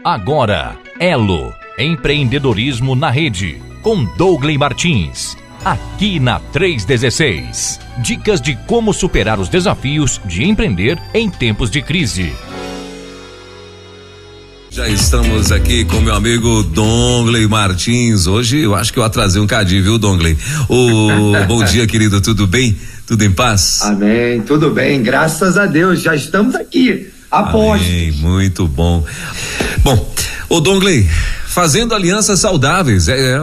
Agora, Elo, empreendedorismo na rede, com Douglas Martins, aqui na 316. Dicas de como superar os desafios de empreender em tempos de crise. Já estamos aqui com meu amigo Douglas Martins. Hoje eu acho que eu atrasei um cadinho, viu, Douglas? Bom dia, querido, tudo bem? Tudo em paz? Amém, tudo bem, graças a Deus, já estamos aqui, apostos. Amém, muito bom. Bom, Douglas, fazendo alianças saudáveis, é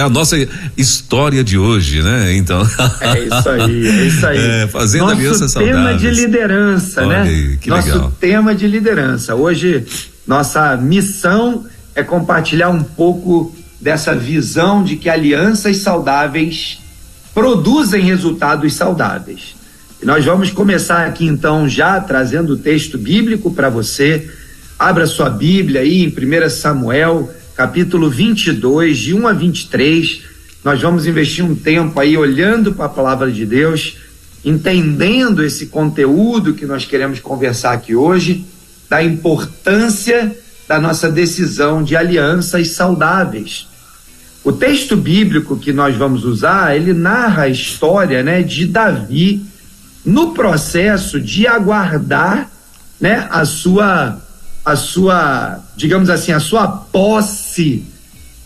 a nossa história de hoje, né? Então. É isso aí. Fazendo nosso alianças saudáveis. Nosso tema de liderança, olha né? Aí, que nosso legal. tema de liderança. Hoje, nossa missão é compartilhar um pouco dessa visão de que alianças saudáveis produzem resultados saudáveis. E nós vamos começar aqui então já trazendo o texto bíblico para você. Abra sua Bíblia aí em 1 Samuel, capítulo 22, de 1 a 23. Nós vamos investir um tempo aí olhando para a palavra de Deus, entendendo esse conteúdo que nós queremos conversar aqui hoje, da importância da nossa decisão de alianças saudáveis. O texto bíblico que nós vamos usar, ele narra a história, né, de Davi no processo de aguardar, né, a sua, digamos assim, a sua posse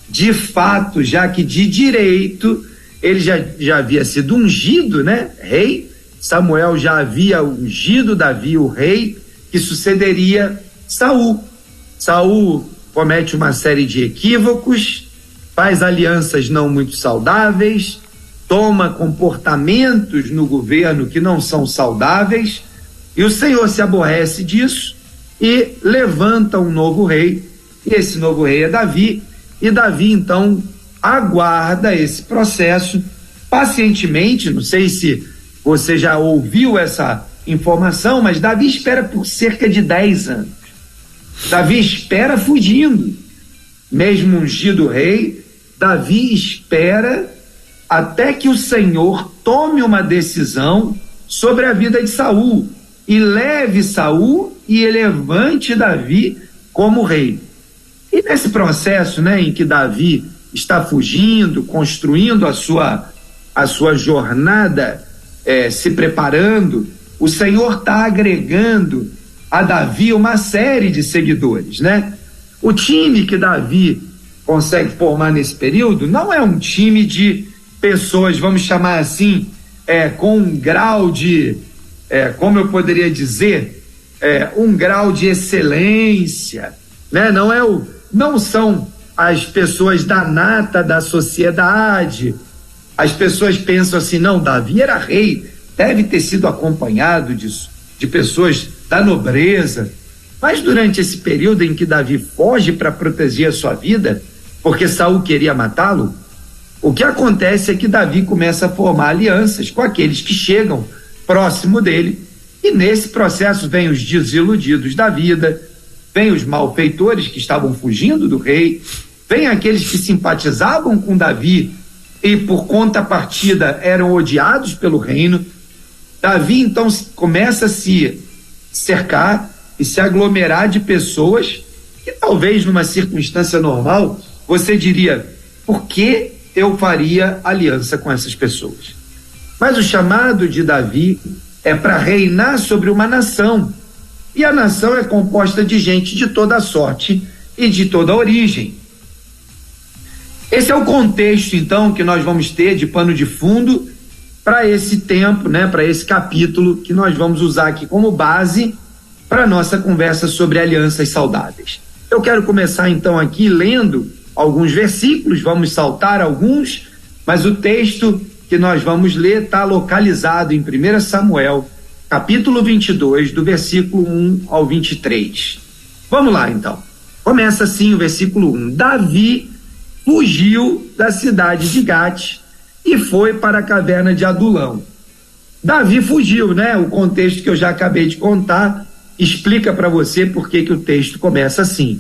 de fato, já que de direito ele já havia sido ungido, né, rei. Samuel já havia ungido Davi, o rei, que sucederia Saul. Saul comete uma série de equívocos, faz alianças não muito saudáveis, toma comportamentos no governo que não são saudáveis, e o Senhor se aborrece disso e levanta um novo rei, e esse novo rei é Davi, e Davi então aguarda esse processo pacientemente. Não sei se você já ouviu essa informação, mas Davi espera por cerca de 10 anos. Davi espera fugindo, mesmo ungido rei. Davi espera até que o Senhor tome uma decisão sobre a vida de Saul e leve Saul e levante Davi como rei. E nesse processo, né, em que Davi está fugindo, construindo a sua jornada, se preparando, o Senhor está agregando a Davi uma série de seguidores, né? O time que Davi consegue formar nesse período não é um time de pessoas, vamos chamar assim, com um grau de, como eu poderia dizer, um grau de excelência, né? Não são as pessoas da nata da sociedade. As pessoas pensam assim, não, Davi era rei, deve ter sido acompanhado de pessoas da nobreza. Mas durante esse período em que Davi foge para proteger a sua vida, porque Saul queria matá-lo, o que acontece é que Davi começa a formar alianças com aqueles que chegam próximo dele, e nesse processo vem os desiludidos da vida, vem os malfeitores que estavam fugindo do rei, vem aqueles que simpatizavam com Davi e por contrapartida eram odiados pelo reino. Davi então começa a se cercar e se aglomerar de pessoas que talvez numa circunstância normal você diria, por que eu faria aliança com essas pessoas? Mas o chamado de Davi é para reinar sobre uma nação, e a nação é composta de gente de toda sorte e de toda origem. Esse é o contexto então que nós vamos ter de pano de fundo para esse tempo, né, para esse capítulo que nós vamos usar aqui como base para a nossa conversa sobre alianças saudáveis. Eu quero começar então aqui lendo alguns versículos, vamos saltar alguns, mas o texto que nós vamos ler está localizado em 1 Samuel, capítulo 22, do versículo 1 ao 23. Vamos lá então. Começa assim o versículo 1. Davi fugiu da cidade de Gate e foi para a caverna de Adulão. Davi fugiu, né? O contexto que eu já acabei de contar explica para você por que o texto começa assim.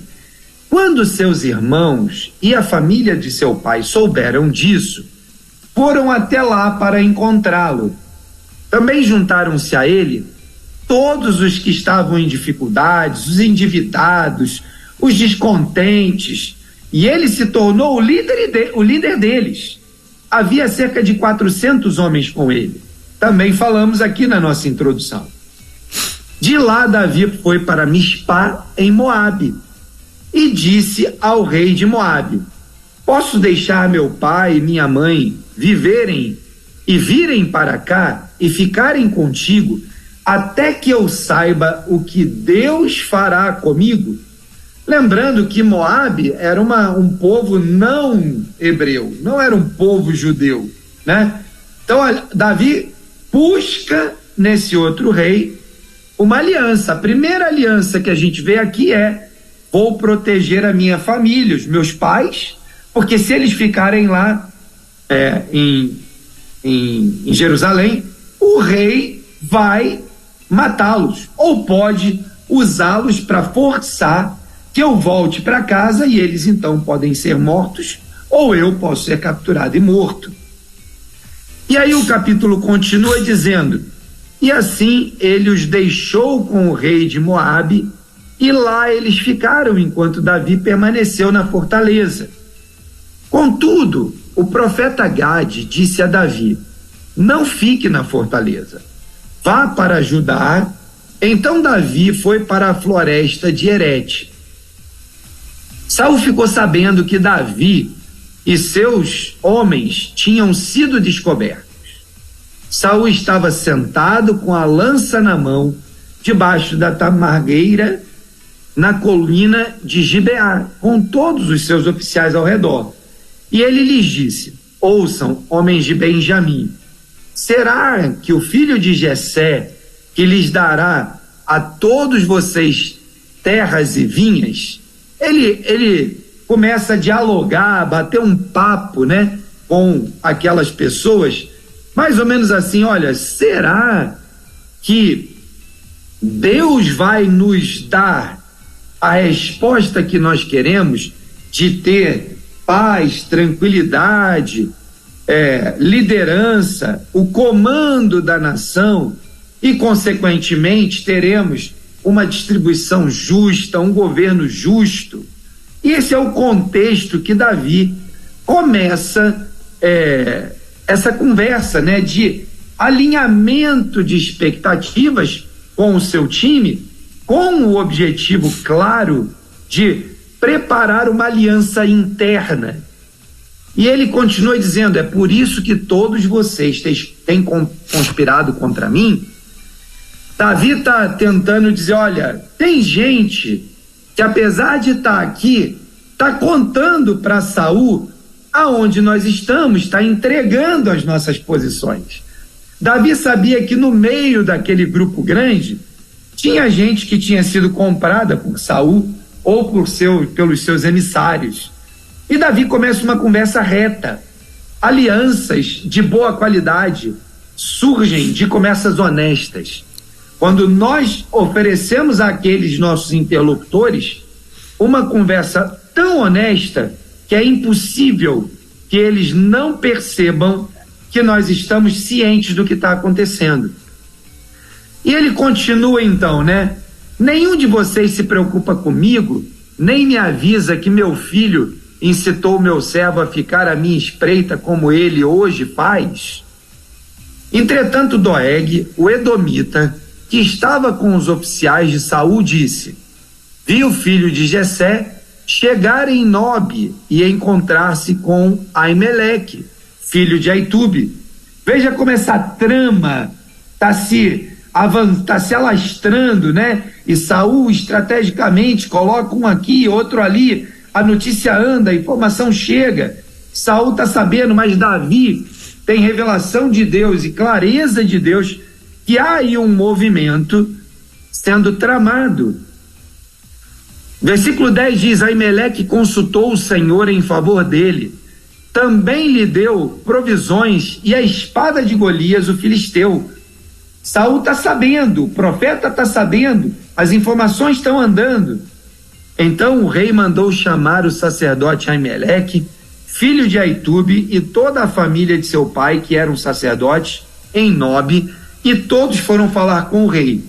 Quando seus irmãos e a família de seu pai souberam disso, foram até lá para encontrá-lo. Também juntaram-se a ele todos os que estavam em dificuldades, os endividados, os descontentes, e ele se tornou o líder deles. Havia cerca de 400 homens com ele. Também falamos aqui na nossa introdução. De lá, Davi foi para Mispá, em Moabe, e disse ao rei de Moabe: posso deixar meu pai e minha mãe viverem e virem para cá e ficarem contigo, até que eu saiba o que Deus fará comigo? Lembrando que Moabe era um povo não hebreu, não era um povo judeu, né? Então Davi busca nesse outro rei uma aliança. A primeira aliança que a gente vê aqui é: vou proteger a minha família, os meus pais, porque se eles ficarem lá em Jerusalém, o rei vai matá-los, ou pode usá-los para forçar que eu volte para casa, e eles então podem ser mortos, ou eu posso ser capturado e morto. E aí o capítulo continua dizendo: e assim ele os deixou com o rei de Moabe, e lá eles ficaram enquanto Davi permaneceu na fortaleza. Contudo, o profeta Gade disse a Davi: não fique na fortaleza, vá para Judá. Então Davi foi para a floresta de Herete. Saul ficou sabendo que Davi e seus homens tinham sido descobertos. Saul estava sentado com a lança na mão, debaixo da tamargueira, na colina de Gibeá, com todos os seus oficiais ao redor. E ele lhes disse: ouçam, homens de Benjamim, será que o filho de Jessé, que lhes dará a todos vocês terras e vinhas, ele começa a dialogar, a bater um papo, né, com aquelas pessoas, mais ou menos assim: olha, será que Deus vai nos dar a resposta que nós queremos, de ter paz, tranquilidade, liderança, o comando da nação, e consequentemente teremos uma distribuição justa, um governo justo? E esse é o contexto que Davi começa essa conversa, né, de alinhamento de expectativas com o seu time, com o objetivo claro de preparar uma aliança interna. E ele continua dizendo: é por isso que todos vocês têm conspirado contra mim. Davi está tentando dizer: olha, tem gente que, apesar de estar aqui, está contando para Saul aonde nós estamos, está entregando as nossas posições. Davi sabia que no meio daquele grupo grande tinha gente que tinha sido comprada por Saul ou pelos seus emissários. E Davi começa uma conversa reta. Alianças de boa qualidade surgem de conversas honestas. Quando nós oferecemos àqueles nossos interlocutores uma conversa tão honesta que é impossível que eles não percebam que nós estamos cientes do que está acontecendo. E ele continua então, né? Nenhum de vocês se preocupa comigo, nem me avisa que meu filho incitou meu servo a ficar à minha espreita como ele hoje faz. Entretanto, Doeg, o edomita, que estava com os oficiais de Saul, disse: vi o filho de Jessé chegar em Nobe e encontrar-se com Aimeleque, filho de Aitube. Veja como essa trama está se alastrando, né? E Saul estrategicamente coloca um aqui, outro ali, a notícia anda, a informação chega, Saul está sabendo, mas Davi tem revelação de Deus e clareza de Deus que há aí um movimento sendo tramado. Versículo 10 diz: Aimeleque consultou o Senhor em favor dele, também lhe deu provisões e a espada de Golias, o filisteu. Saul está sabendo, o profeta está sabendo, as informações estão andando. Então o rei mandou chamar o sacerdote Aimeleque, filho de Aitube, e toda a família de seu pai, que eram sacerdotes, em Nobe, e todos foram falar com o rei.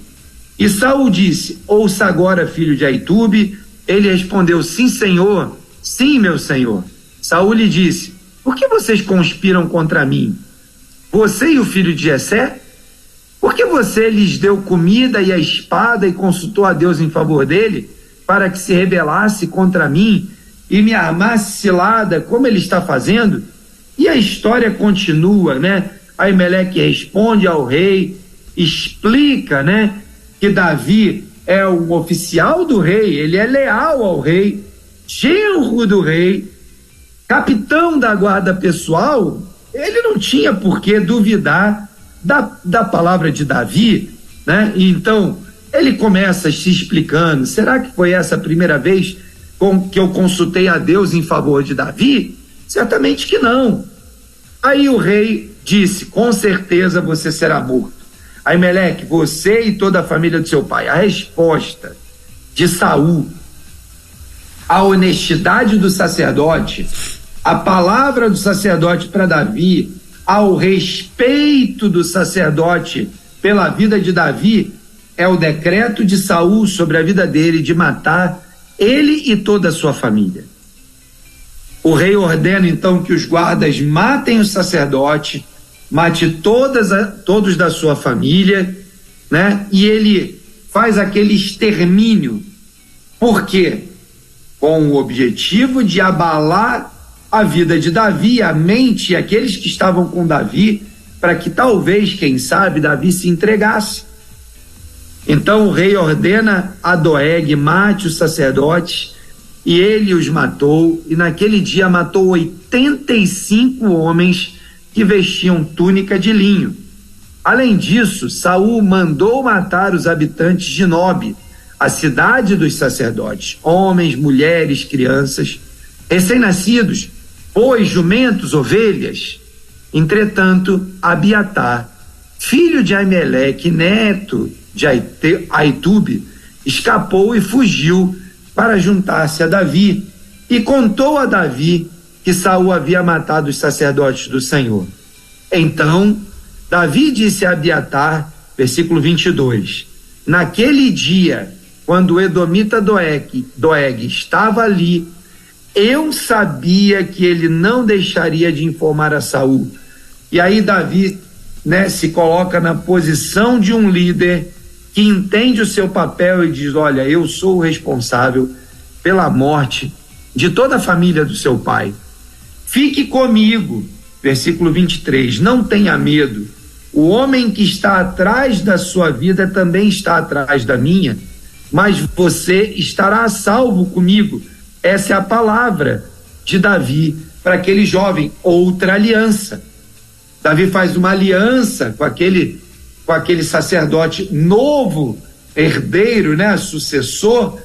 E Saul disse: ouça agora, filho de Aitube, Ele respondeu: sim, senhor, sim, meu senhor. Saul lhe disse: por que vocês conspiram contra mim? Você e o filho de Jessé? Por que você lhes deu comida e a espada e consultou a Deus em favor dele, para que se rebelasse contra mim e me armasse cilada, como ele está fazendo? E a história continua, né? Aimeleque responde ao rei, explica, né, que Davi é um oficial do rei, ele é leal ao rei, genro do rei, capitão da guarda pessoal. Ele não tinha por que duvidar da palavra de Davi, né? Então ele começa se explicando: será que foi essa a primeira vez que eu consultei a Deus em favor de Davi? Certamente que não. Aí o rei disse: com certeza você será morto, Aimeleque, você e toda a família do seu pai. A resposta de Saul, a honestidade do sacerdote, a palavra do sacerdote para Davi, ao respeito do sacerdote pela vida de Davi, é o decreto de Saul sobre a vida dele de matar ele e toda a sua família. O rei ordena então que os guardas matem o sacerdote, mate todos da sua família, né? E ele faz aquele extermínio. Por quê? Com o objetivo de abalar a vida de Davi, a mente e aqueles que estavam com Davi, para que talvez, quem sabe, Davi se entregasse. Então o rei ordena a Doeg: mate os sacerdotes, e ele os matou, e naquele dia matou 85 homens que vestiam túnica de linho. Além disso, Saul mandou matar os habitantes de Nob, a cidade dos sacerdotes, homens, mulheres, crianças, recém-nascidos, bois, jumentos, ovelhas. Entretanto, Abiatar, filho de Aimeleque, neto de Aitube, escapou e fugiu para juntar-se a Davi, e contou a Davi que Saul havia matado os sacerdotes do Senhor. Então Davi disse a Abiatar, versículo 22, naquele dia, quando o edomita Doeg estava ali, eu sabia que ele não deixaria de informar a Saul. E aí Davi, né, se coloca na posição de um líder que entende o seu papel e diz: olha, eu sou o responsável pela morte de toda a família do seu pai. Fique comigo, versículo 23, não tenha medo. O homem que está atrás da sua vida também está atrás da minha, mas você estará a salvo comigo. Essa é a palavra de Davi para aquele jovem, outra aliança. Davi faz uma aliança com aquele sacerdote novo, herdeiro, né, sucessor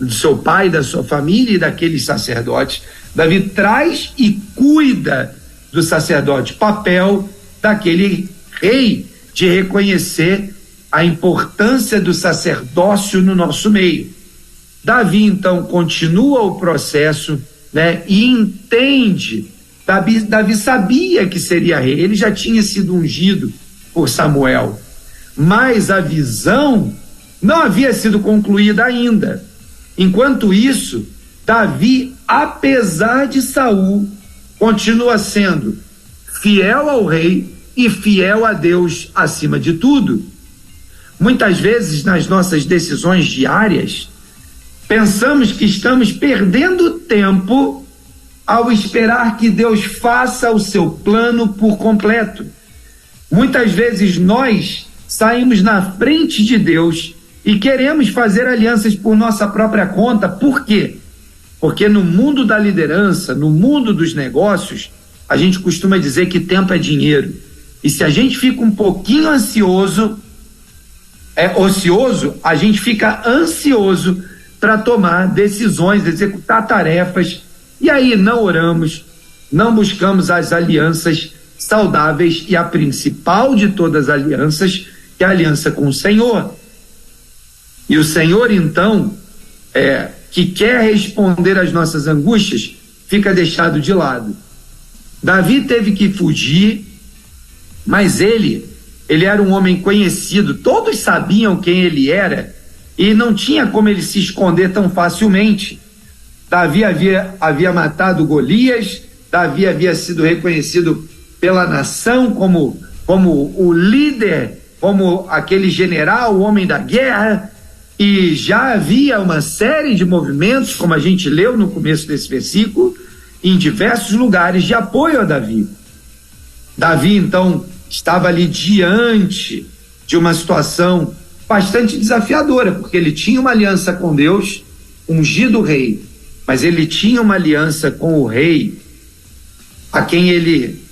do seu pai, da sua família e daqueles sacerdotes. Davi traz e cuida do sacerdote, papel daquele rei de reconhecer a importância do sacerdócio no nosso meio. Davi então continua o processo, né, e entende. Davi sabia que seria rei, ele já tinha sido ungido por Samuel, mas a visão não havia sido concluída ainda. Enquanto isso, Davi, apesar de Saul, continua sendo fiel ao rei e fiel a Deus acima de tudo. Muitas vezes, nas nossas decisões diárias, pensamos que estamos perdendo tempo ao esperar que Deus faça o seu plano por completo. Muitas vezes nós saímos na frente de Deus e queremos fazer alianças por nossa própria conta. Por quê? Porque no mundo da liderança, no mundo dos negócios, a gente costuma dizer que tempo é dinheiro. E se a gente fica um pouquinho ocioso, a gente fica ansioso para tomar decisões, executar tarefas, e aí não oramos, não buscamos as alianças saudáveis, e a principal de todas as alianças, que é a aliança com o Senhor. E o Senhor, então, que quer responder às nossas angústias, fica deixado de lado. Davi teve que fugir, mas ele era um homem conhecido, todos sabiam quem ele era, e não tinha como ele se esconder tão facilmente. Davi havia matado Golias, Davi havia sido reconhecido pela nação como o líder, como aquele general, o homem da guerra, e já havia uma série de movimentos, como a gente leu no começo desse versículo, em diversos lugares de apoio a Davi. Davi, então, estava ali diante de uma situação bastante desafiadora, porque ele tinha uma aliança com Deus, ungido rei, mas ele tinha uma aliança com o rei, a quem ele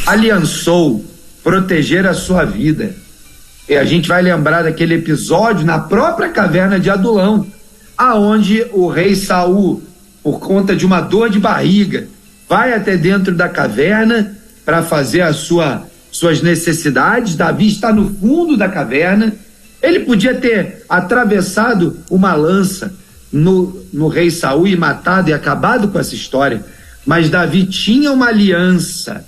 aliançou proteger a sua vida. E a gente vai lembrar daquele episódio na própria caverna de Adulão, aonde o rei Saul, por conta de uma dor de barriga, vai até dentro da caverna para fazer suas necessidades. Davi está no fundo da caverna. Ele podia ter atravessado uma lança no rei Saul e matado e acabado com essa história, mas Davi tinha uma aliança,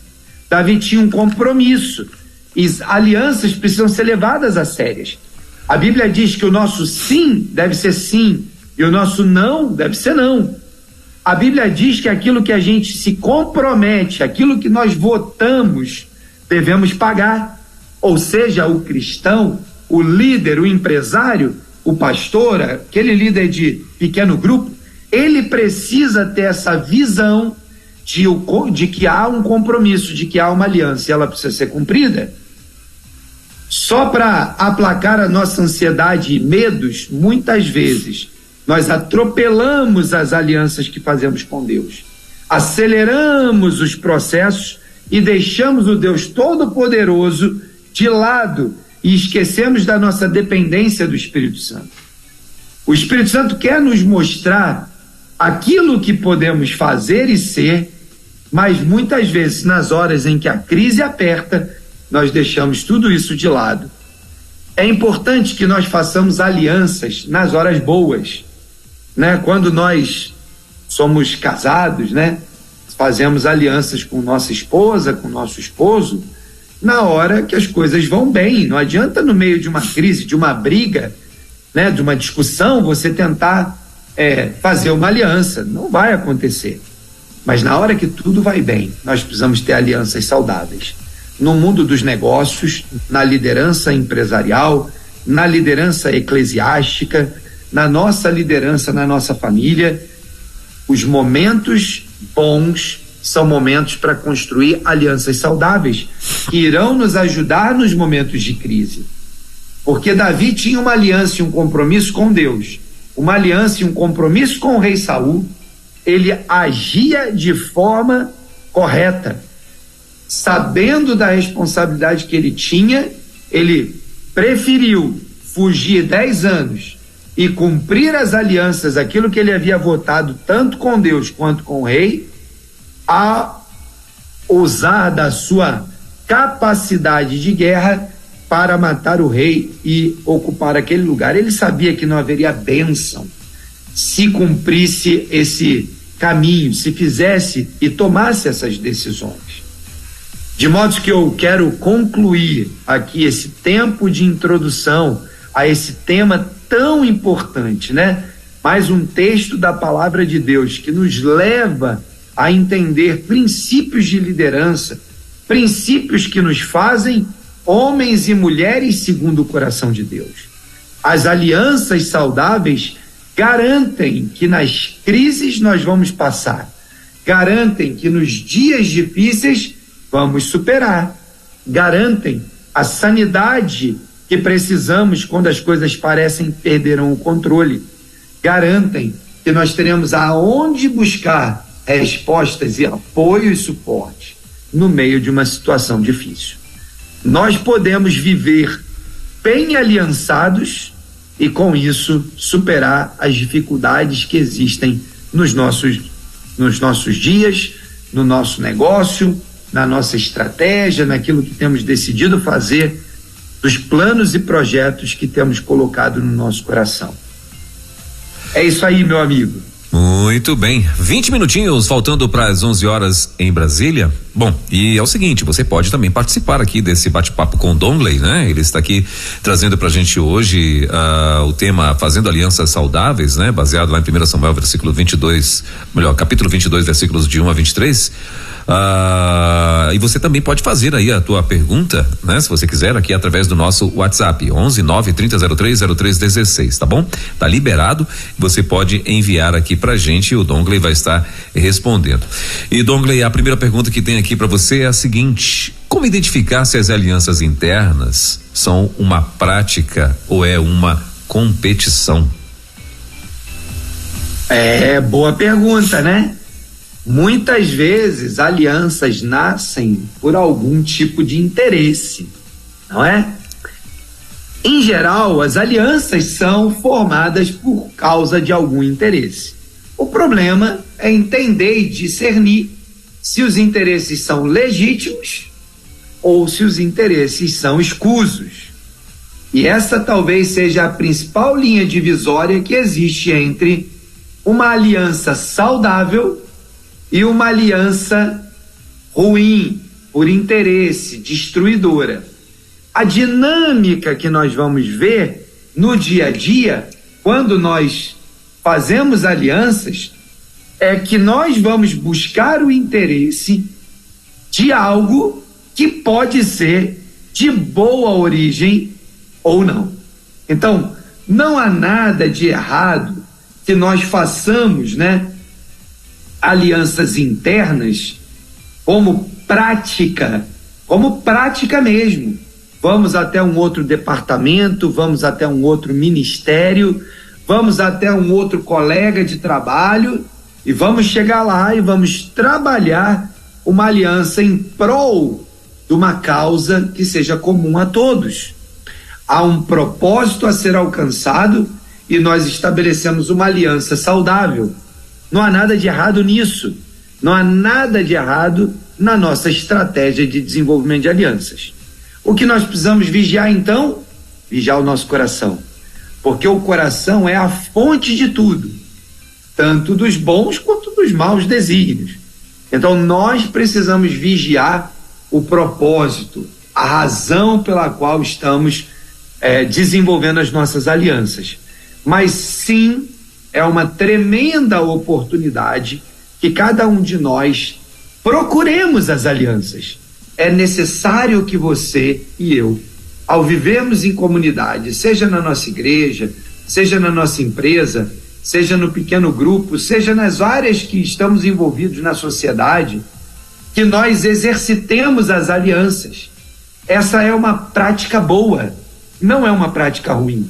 Davi tinha um compromisso, e alianças precisam ser levadas a sérias. A Bíblia diz que o nosso sim deve ser sim e o nosso não deve ser não. A Bíblia diz que aquilo que a gente se compromete, aquilo que nós votamos, devemos pagar. Ou seja, o cristão, o líder, o empresário, o pastor, aquele líder de pequeno grupo, ele precisa ter essa visão de que há um compromisso, de que há uma aliança, e ela precisa ser cumprida. Só para aplacar a nossa ansiedade e medos, muitas vezes nós atropelamos as alianças que fazemos com Deus, aceleramos os processos e deixamos o Deus Todo-Poderoso de lado e esquecemos da nossa dependência do Espírito Santo. O Espírito Santo quer nos mostrar aquilo que podemos fazer e ser, mas muitas vezes, nas horas em que a crise aperta, nós deixamos tudo isso de lado. É importante que nós façamos alianças nas horas boas, né? Quando nós somos casados, né? Fazemos alianças com nossa esposa, com nosso esposo, na hora que as coisas vão bem. Não adianta, no meio de uma crise, de uma briga, né? De uma discussão, você tentar fazer uma aliança. Não vai acontecer. Mas na hora que tudo vai bem, nós precisamos ter alianças saudáveis. No mundo dos negócios, na liderança empresarial, na liderança eclesiástica, na nossa liderança, na nossa família, os momentos bons são momentos para construir alianças saudáveis que irão nos ajudar nos momentos de crise. Porque Davi tinha uma aliança e um compromisso com Deus, uma aliança e um compromisso com o rei Saul. Ele agia de forma correta, sabendo da responsabilidade que ele tinha. Ele preferiu fugir 10 anos e cumprir as alianças, aquilo que ele havia votado tanto com Deus quanto com o rei, a usar da sua capacidade de guerra para matar o rei e ocupar aquele lugar. Ele sabia que não haveria bênção se cumprisse esse caminho, se fizesse e tomasse essas decisões. De modo que eu quero concluir aqui esse tempo de introdução a esse tema tão importante, né? Mais um texto da palavra de Deus que nos leva a entender princípios de liderança, princípios que nos fazem homens e mulheres segundo o coração de Deus. As alianças saudáveis garantem que nas crises nós vamos passar, garantem que nos dias difíceis vamos superar, garantem a sanidade que precisamos quando as coisas parecem perderam o controle, garantem que nós teremos aonde buscar respostas e apoio e suporte no meio de uma situação difícil. Nós podemos viver bem aliançados e com isso superar as dificuldades que existem nos nossos dias, no nosso negócio, na nossa estratégia, naquilo que temos decidido fazer, dos planos e projetos que temos colocado no nosso coração. É isso aí, meu amigo. Muito bem, 20 minutinhos faltando para as 11 horas em Brasília. Bom, e é o seguinte, você pode também participar aqui desse bate-papo com o Dongley, né? Ele está aqui trazendo pra gente hoje o tema Fazendo Alianças Saudáveis, né? Baseado lá em 1 Samuel, capítulo 22, versículos de 1 a 23. E você também pode fazer aí a tua pergunta, né? Se você quiser, aqui através do nosso WhatsApp, 11-930-03-0316, tá bom? Tá liberado, você pode enviar aqui pra gente e o Dongley vai estar respondendo. E Dongley, a primeira pergunta que tem aqui pra você é a seguinte: como identificar se as alianças internas são uma prática ou é uma competição? Boa pergunta, né? Muitas vezes alianças nascem por algum tipo de interesse, não é? Em geral, as alianças são formadas por causa de algum interesse. O problema é entender e discernir se os interesses são legítimos ou se os interesses são escusos. E essa talvez seja a principal linha divisória que existe entre uma aliança saudável e uma aliança ruim, por interesse, destruidora. A dinâmica que nós vamos ver no dia a dia, quando nós fazemos alianças, é que nós vamos buscar o interesse de algo que pode ser de boa origem ou não. Então, não há nada de errado que nós façamos, né, alianças internas como prática mesmo. Vamos até um outro departamento, vamos até um outro ministério, vamos até um outro colega de trabalho e vamos chegar lá e vamos trabalhar uma aliança em prol de uma causa que seja comum a todos. Há um propósito a ser alcançado e nós estabelecemos uma aliança saudável. Não há nada de errado nisso. Não há nada de errado na nossa estratégia de desenvolvimento de alianças. O que nós precisamos vigiar, então? Vigiar o nosso coração. Porque o coração é a fonte de tudo, tanto dos bons quanto dos maus desígnios. Então nós precisamos vigiar o propósito, a razão pela qual estamos desenvolvendo as nossas alianças. Mas sim, é uma tremenda oportunidade que cada um de nós procuremos as alianças. É necessário que você e eu, ao vivermos em comunidade, seja na nossa igreja, seja na nossa empresa, seja no pequeno grupo, seja nas áreas que estamos envolvidos na sociedade, que nós exercitemos as alianças. Essa é uma prática boa, não é uma prática ruim.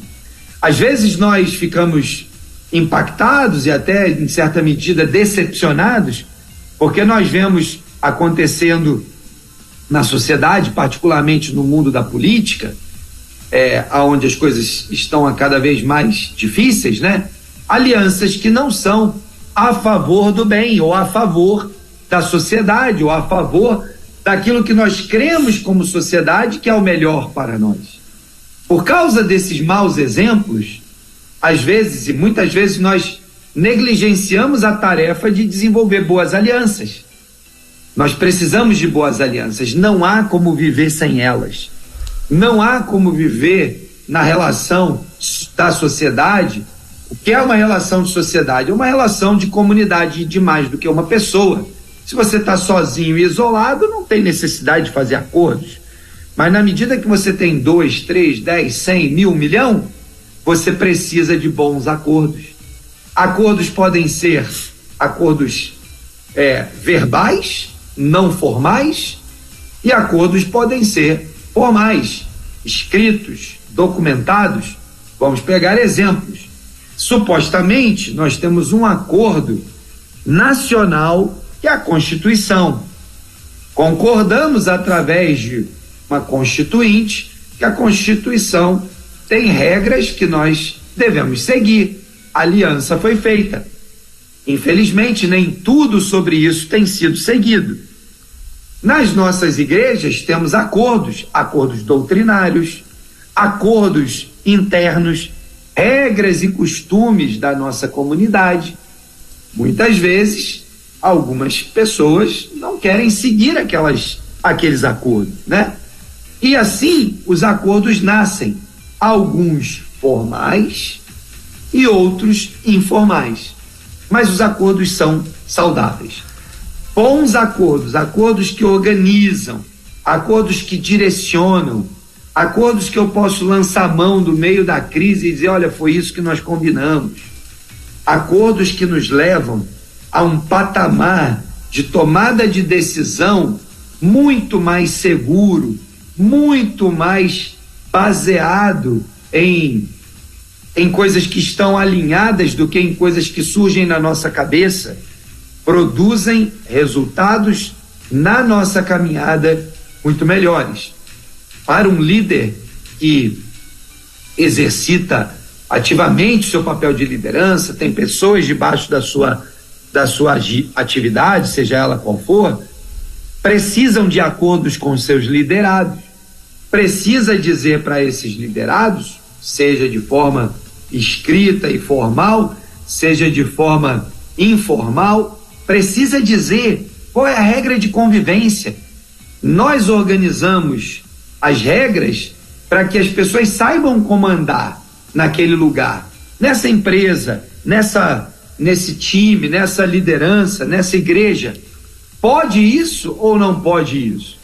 Às vezes nós ficamos impactados e até em certa medida decepcionados, porque nós vemos acontecendo na sociedade, particularmente no mundo da política, onde as coisas estão a cada vez mais difíceis, né? Alianças que não são a favor do bem, ou a favor da sociedade, ou a favor daquilo que nós cremos como sociedade que é o melhor para nós. Por causa desses maus exemplos, às vezes e muitas vezes nós negligenciamos a tarefa de desenvolver boas alianças. Nós precisamos de boas alianças, não há como viver sem elas. Não há como viver na relação da sociedade. O que é uma relação de sociedade? É uma relação de comunidade de mais do que uma pessoa. Se você está sozinho e isolado, não tem necessidade de fazer acordos. Mas na medida que você tem 2, 3, 10, 100, 1000, 1 milhão, você precisa de bons acordos. Acordos podem ser acordos verbais, não formais, e acordos podem ser formais, escritos, documentados. Vamos pegar exemplos. Supostamente, nós temos um acordo nacional que é a Constituição. Concordamos através de uma Constituinte que a Constituição tem regras que nós devemos seguir. A aliança foi feita. Infelizmente, nem tudo sobre isso tem sido seguido. Nas nossas igrejas temos acordos doutrinários, acordos internos, regras e costumes da nossa comunidade. Muitas vezes algumas pessoas não querem seguir aqueles acordos, né? E assim os acordos nascem, alguns formais e outros informais, mas os acordos são saudáveis. Bons acordos, acordos que organizam, acordos que direcionam, acordos que eu posso lançar mão do meio da crise e dizer, olha, foi isso que nós combinamos. Acordos que nos levam a um patamar de tomada de decisão muito mais seguro, muito mais baseado em coisas que estão alinhadas do que em coisas que surgem na nossa cabeça, produzem resultados na nossa caminhada muito melhores. Para um líder que exercita ativamente o seu papel de liderança, tem pessoas debaixo da sua atividade, seja ela qual for, precisam de acordos com seus liderados. Precisa dizer para esses liderados, seja de forma escrita e formal, seja de forma informal, precisa dizer qual é a regra de convivência. Nós organizamos as regras para que as pessoas saibam comandar naquele lugar, nessa empresa, nesse time, nessa liderança, nessa igreja. Pode isso ou não pode isso?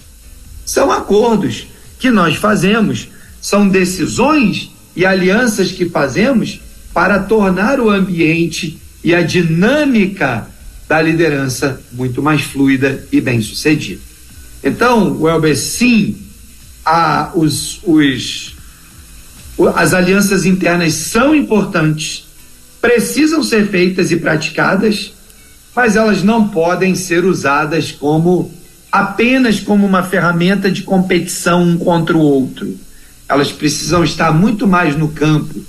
São acordos que nós fazemos, são decisões e alianças que fazemos para tornar o ambiente e a dinâmica da liderança muito mais fluida e bem-sucedida. Então, Welber, sim, as alianças internas são importantes, precisam ser feitas e praticadas, mas elas não podem ser usadas apenas como uma ferramenta de competição um contra o outro. Elas precisam estar muito mais no campo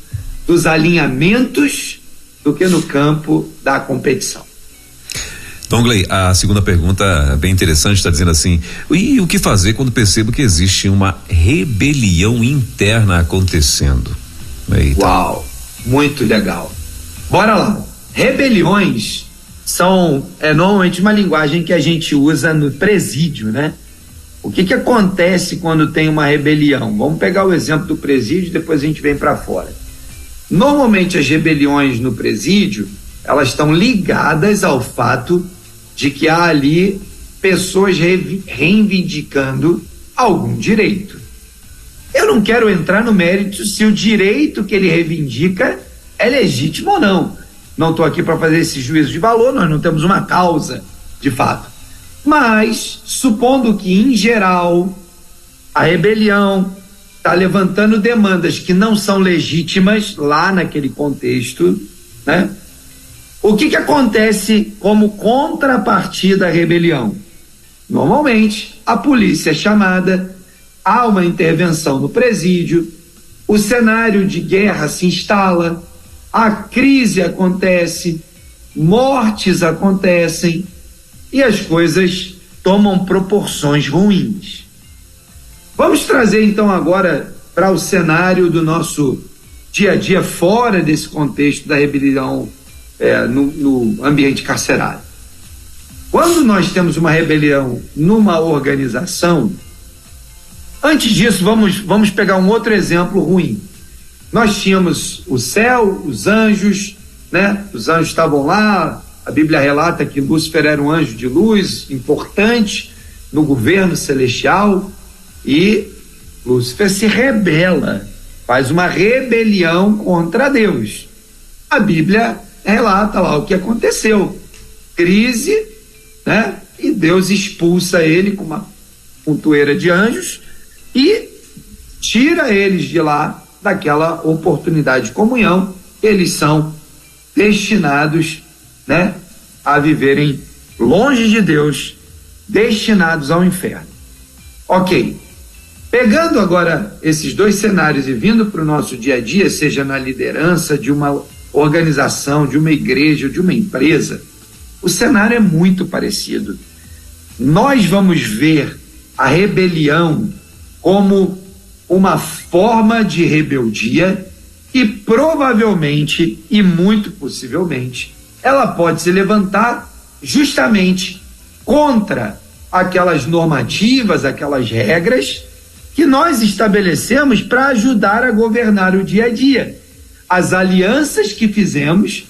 dos alinhamentos do que no campo da competição. Dongley, a segunda pergunta é bem interessante, está dizendo assim, e o que fazer quando percebo que existe uma rebelião interna acontecendo? Eita. Uau, muito legal. Bora lá. Rebeliões são normalmente uma linguagem que a gente usa no presídio, né? O que acontece quando tem uma rebelião? Vamos pegar o exemplo do presídio, depois a gente vem para fora. Normalmente as rebeliões no presídio, elas estão ligadas ao fato de que há ali pessoas reivindicando algum direito. Eu não quero entrar no mérito se o direito que ele reivindica é legítimo ou não. Não estou aqui para fazer esse juízo de valor, nós não temos uma causa de fato. Mas, supondo que, em geral, a rebelião está levantando demandas que não são legítimas lá naquele contexto, né? O que acontece como contrapartida à rebelião? Normalmente, a polícia é chamada, há uma intervenção no presídio, o cenário de guerra se instala, a crise acontece, mortes acontecem e as coisas tomam proporções ruins. Vamos trazer então agora para o cenário do nosso dia a dia fora desse contexto da rebelião no ambiente carcerário. Quando nós temos uma rebelião numa organização, antes disso vamos pegar um outro exemplo ruim. Nós tínhamos o céu, os anjos, né? Os anjos estavam lá, a Bíblia relata que Lúcifer era um anjo de luz importante no governo celestial e Lúcifer se rebela, faz uma rebelião contra Deus. A Bíblia relata lá o que aconteceu, crise, né? E Deus expulsa ele com uma montoeira de anjos e tira eles de lá, daquela oportunidade de comunhão. Eles são destinados, né, a viverem longe de Deus, destinados ao inferno. Ok, pegando agora esses dois cenários e vindo para o nosso dia a dia, seja na liderança de uma organização, de uma igreja, de uma empresa, o cenário é muito parecido. Nós vamos ver a rebelião como uma forma de rebeldia e provavelmente, e muito possivelmente, ela pode se levantar justamente contra aquelas normativas, aquelas regras que nós estabelecemos para ajudar a governar o dia a dia. As alianças que fizemos,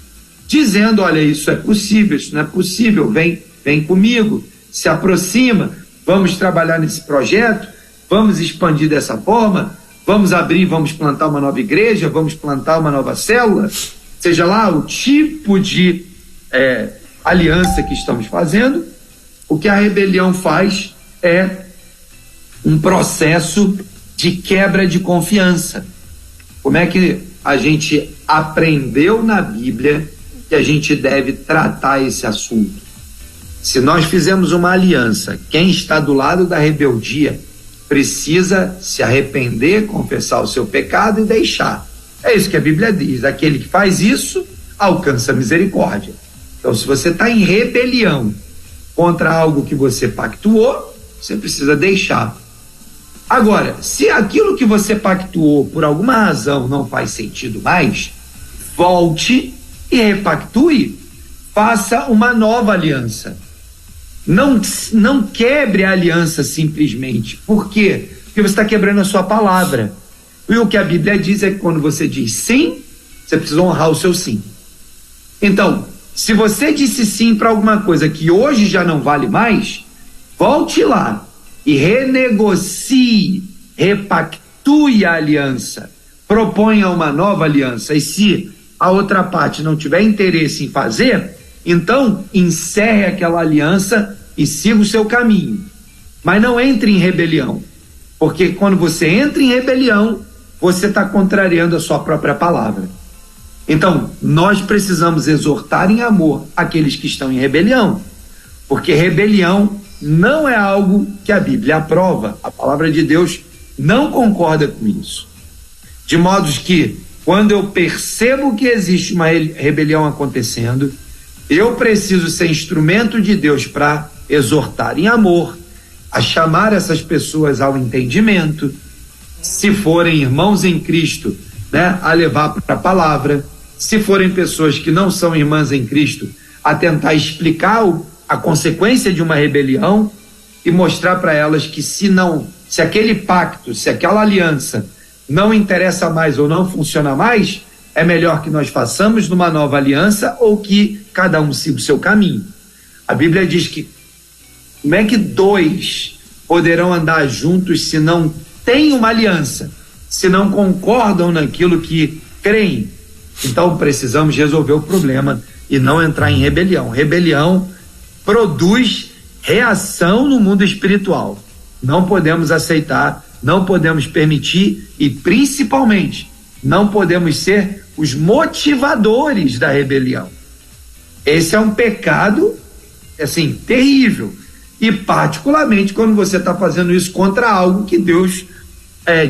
dizendo, olha, isso é possível, isso não é possível, vem comigo, se aproxima, vamos trabalhar nesse projeto, vamos expandir dessa forma, vamos abrir, vamos plantar uma nova igreja, vamos plantar uma nova célula, seja lá o tipo de aliança que estamos fazendo. O que a rebelião faz é um processo de quebra de confiança. Como é que a gente aprendeu na Bíblia que a gente deve tratar esse assunto? Se nós fizemos uma aliança, quem está do lado da rebeldia precisa se arrepender, confessar o seu pecado e deixar. É isso que a Bíblia diz: aquele que faz isso alcança misericórdia. Então, se você está em rebelião contra algo que você pactuou, você precisa deixar. Agora, se aquilo que você pactuou por alguma razão não faz sentido mais, volte e repactue, faça uma nova aliança. Não quebre a aliança simplesmente. Por quê? Porque você está quebrando a sua palavra. E o que a Bíblia diz é que quando você diz sim, você precisa honrar o seu sim. Então, se você disse sim para alguma coisa que hoje já não vale mais, volte lá e renegocie, repactue a aliança, proponha uma nova aliança. E se a outra parte não tiver interesse em fazer, então encerre aquela aliança e siga o seu caminho. Mas não entre em rebelião, porque quando você entra em rebelião, você está contrariando a sua própria palavra. Então, nós precisamos exortar em amor aqueles que estão em rebelião, porque rebelião não é algo que a Bíblia aprova. A palavra de Deus não concorda com isso. De modo que, quando eu percebo que existe uma rebelião acontecendo, eu preciso ser instrumento de Deus para exortar em amor, a chamar essas pessoas ao entendimento, se forem irmãos em Cristo, né, a levar para a palavra, se forem pessoas que não são irmãs em Cristo, a tentar explicar a consequência de uma rebelião e mostrar para elas que se aquele pacto, se aquela aliança não interessa mais ou não funciona mais, é melhor que nós façamos numa nova aliança ou que cada um siga o seu caminho. A Bíblia diz que como é que dois poderão andar juntos se não têm uma aliança, se não concordam naquilo que creem? Então precisamos resolver o problema e não entrar em rebelião. Rebelião produz reação no mundo espiritual. Não podemos aceitar, não podemos permitir e, principalmente, não podemos ser os motivadores da rebelião. Esse é um pecado, assim, terrível. E, particularmente, quando você está fazendo isso contra algo que Deus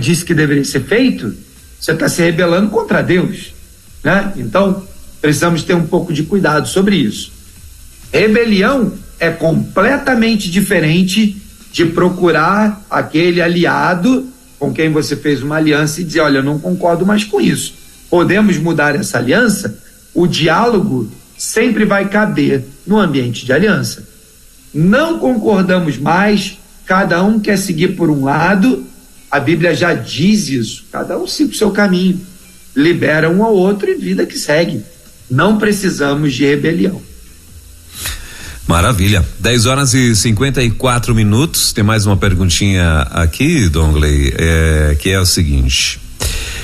disse que deveria ser feito, você está se rebelando contra Deus, né? Então, precisamos ter um pouco de cuidado sobre isso. Rebelião é completamente diferente de procurar aquele aliado com quem você fez uma aliança e dizer, olha, eu não concordo mais com isso. Podemos mudar essa aliança? O diálogo sempre vai caber no ambiente de aliança. Não concordamos mais, cada um quer seguir por um lado, a Bíblia já diz isso, cada um siga o seu caminho, libera um ao outro e vida que segue. Não precisamos de rebelião. Maravilha. 10h54. Tem mais uma perguntinha aqui, Dongley, que é o seguinte: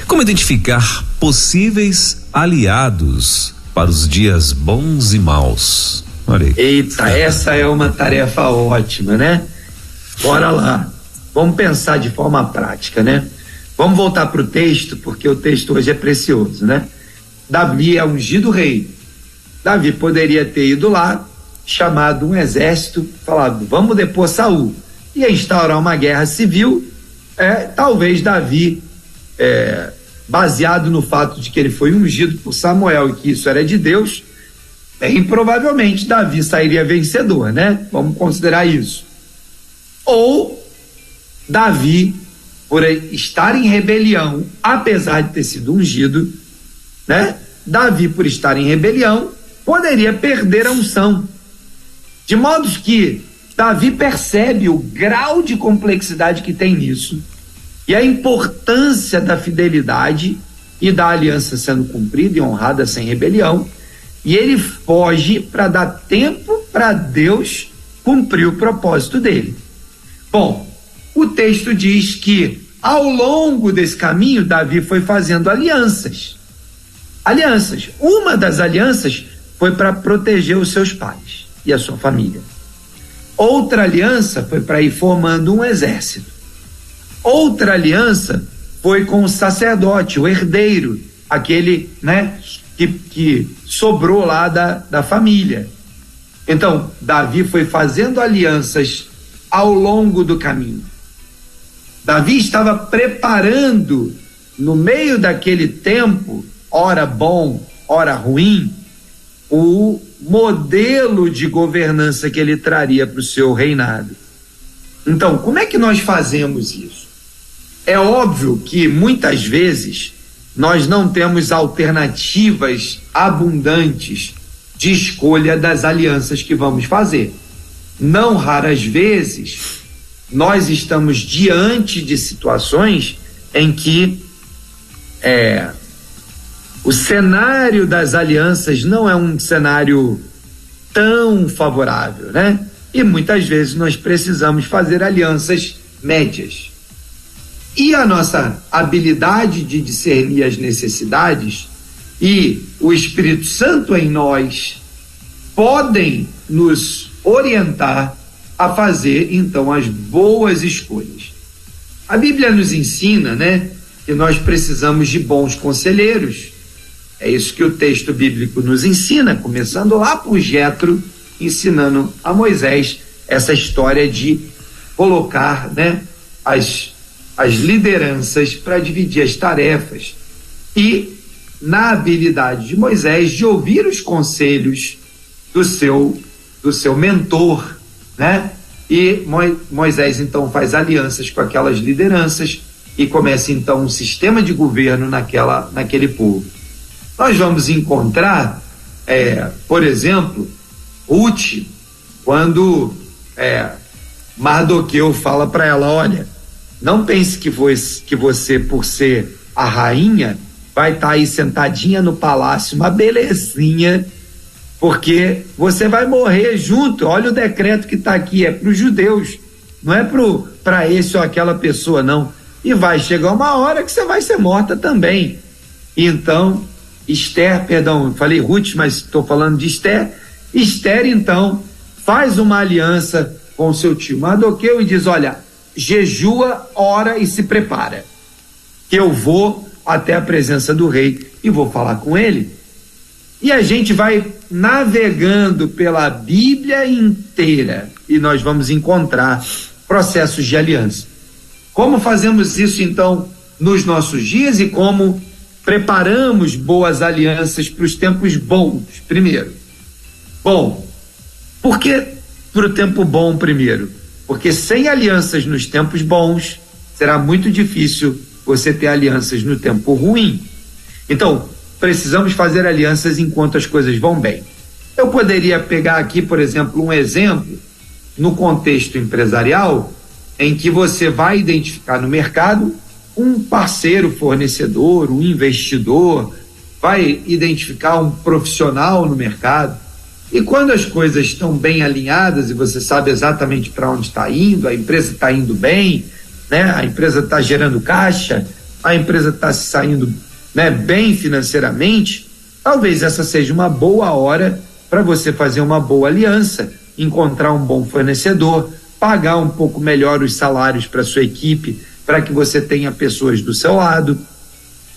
como identificar possíveis aliados para os dias bons e maus? Olha aí. Eita, essa é uma tarefa ótima, né? Bora lá. Vamos pensar de forma prática, né? Vamos voltar para o texto, porque o texto hoje é precioso, né? Davi é ungido rei. Davi poderia ter ido lá, chamado um exército, falado, vamos depor Saul, e instaurar uma guerra civil. Talvez Davi, baseado no fato de que ele foi ungido por Samuel e que isso era de Deus, bem provavelmente Davi sairia vencedor, né? Vamos considerar isso. Ou Davi, por estar em rebelião, apesar de ter sido ungido, né? Davi, por estar em rebelião, poderia perder a unção. De modo que Davi percebe o grau de complexidade que tem nisso e a importância da fidelidade e da aliança sendo cumprida e honrada sem rebelião, e ele foge para dar tempo para Deus cumprir o propósito dele. Bom, o texto diz que ao longo desse caminho Davi foi fazendo alianças. Uma das alianças foi para proteger os seus pais e a sua família. Outra aliança foi para ir formando um exército. Outra aliança foi com o sacerdote, o herdeiro, aquele, que sobrou lá da família. Então, Davi foi fazendo alianças ao longo do caminho. Davi estava preparando, no meio daquele tempo, ora bom, ora ruim, o modelo de governança que ele traria para o seu reinado. Então, como é que nós fazemos isso? É óbvio que muitas vezes nós não temos alternativas abundantes de escolha das alianças que vamos fazer. Não raras vezes nós estamos diante de situações em que o cenário das alianças não é um cenário tão favorável, E muitas vezes nós precisamos fazer alianças médias. E a nossa habilidade de discernir as necessidades e o Espírito Santo em nós podem nos orientar a fazer, então, as boas escolhas. A Bíblia nos ensina, que nós precisamos de bons conselheiros. É isso que o texto bíblico nos ensina, começando lá por Jetro, ensinando a Moisés essa história de colocar, as lideranças para dividir as tarefas. E na habilidade de Moisés de ouvir os conselhos do seu mentor, E Moisés então faz alianças com aquelas lideranças e começa então um sistema de governo naquele povo. Nós vamos encontrar, por exemplo, Ruth, quando Mardoqueu fala para ela: olha, não pense que você, por ser a rainha, vai estar aí sentadinha no palácio, uma belezinha, porque você vai morrer junto. Olha o decreto que está aqui, é para os judeus, não é para esse ou aquela pessoa, não. E vai chegar uma hora que você vai ser morta também. Então, falei Ruth, mas estou falando de Esther, então, faz uma aliança com seu tio Mardoqueu e diz: olha, jejua, ora e se prepara, que eu vou até a presença do rei e vou falar com ele. E a gente vai navegando pela Bíblia inteira e nós vamos encontrar processos de aliança. Como fazemos isso então nos nossos dias e como preparamos boas alianças para os tempos bons? Primeiro, por que para o tempo bom primeiro? Porque sem alianças nos tempos bons será muito difícil você ter alianças no tempo ruim. Então, precisamos fazer alianças enquanto as coisas vão bem. Eu poderia pegar aqui, por exemplo, um exemplo no contexto empresarial, em que você vai identificar no mercado um parceiro fornecedor, um investidor, vai identificar um profissional no mercado, e quando as coisas estão bem alinhadas e você sabe exatamente para onde está indo, a empresa está indo bem, a empresa está gerando caixa, a empresa está se saindo bem financeiramente, talvez essa seja uma boa hora para você fazer uma boa aliança, encontrar um bom fornecedor, pagar um pouco melhor os salários para sua equipe, para que você tenha pessoas do seu lado,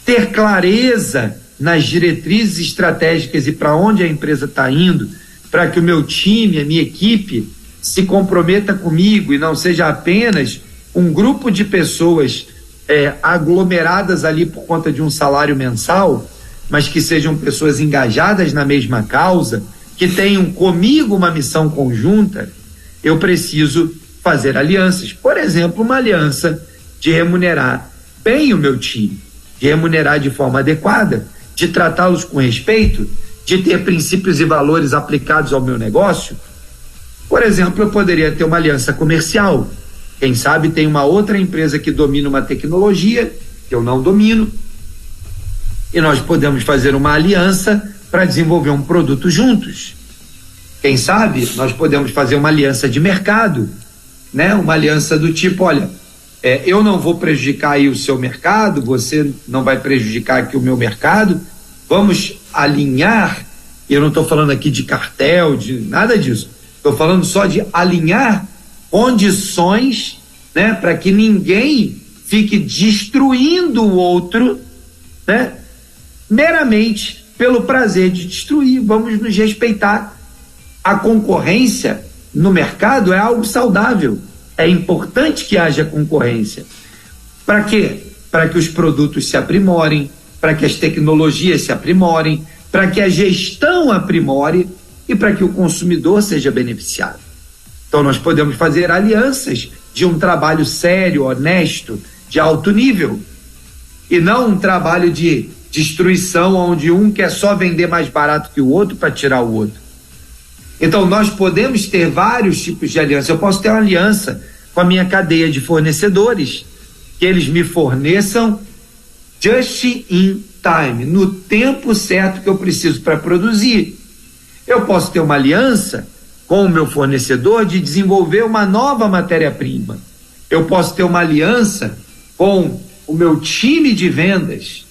ter clareza nas diretrizes estratégicas e para onde a empresa está indo, para que o meu time, a minha equipe se comprometa comigo e não seja apenas um grupo de pessoas aglomeradas ali por conta de um salário mensal, mas que sejam pessoas engajadas na mesma causa, que tenham comigo uma missão conjunta. Eu preciso fazer alianças. Por exemplo, uma aliança de remunerar bem o meu time, de remunerar de forma adequada, de tratá-los com respeito, de ter princípios e valores aplicados ao meu negócio. Por exemplo, eu poderia ter uma aliança comercial. Quem sabe tem uma outra empresa que domina uma tecnologia que eu não domino, e nós podemos fazer uma aliança para desenvolver um produto juntos. Quem sabe nós podemos fazer uma aliança de mercado, né? Uma aliança do tipo, olha, eu não vou prejudicar aí o seu mercado, você não vai prejudicar aqui o meu mercado, vamos alinhar. Eu não estou falando aqui de cartel, de nada disso, estou falando só de alinhar condições, né, para que ninguém fique destruindo o outro, né, meramente pelo prazer de destruir. Vamos nos respeitar. A concorrência no mercado é algo saudável. É importante que haja concorrência. Para quê? Para que os produtos se aprimorem, para que as tecnologias se aprimorem, para que a gestão aprimore e para que o consumidor seja beneficiado. Então nós podemos fazer alianças de um trabalho sério, honesto, de alto nível, e não um trabalho de destruição onde um quer só vender mais barato que o outro para tirar o outro. Então nós podemos ter vários tipos de aliança. Eu posso ter uma aliança com a minha cadeia de fornecedores, que eles me forneçam just in time, no tempo certo que eu preciso para produzir. Eu posso ter uma aliança com o meu fornecedor de desenvolver uma nova matéria-prima. Eu posso ter uma aliança com o meu time de vendas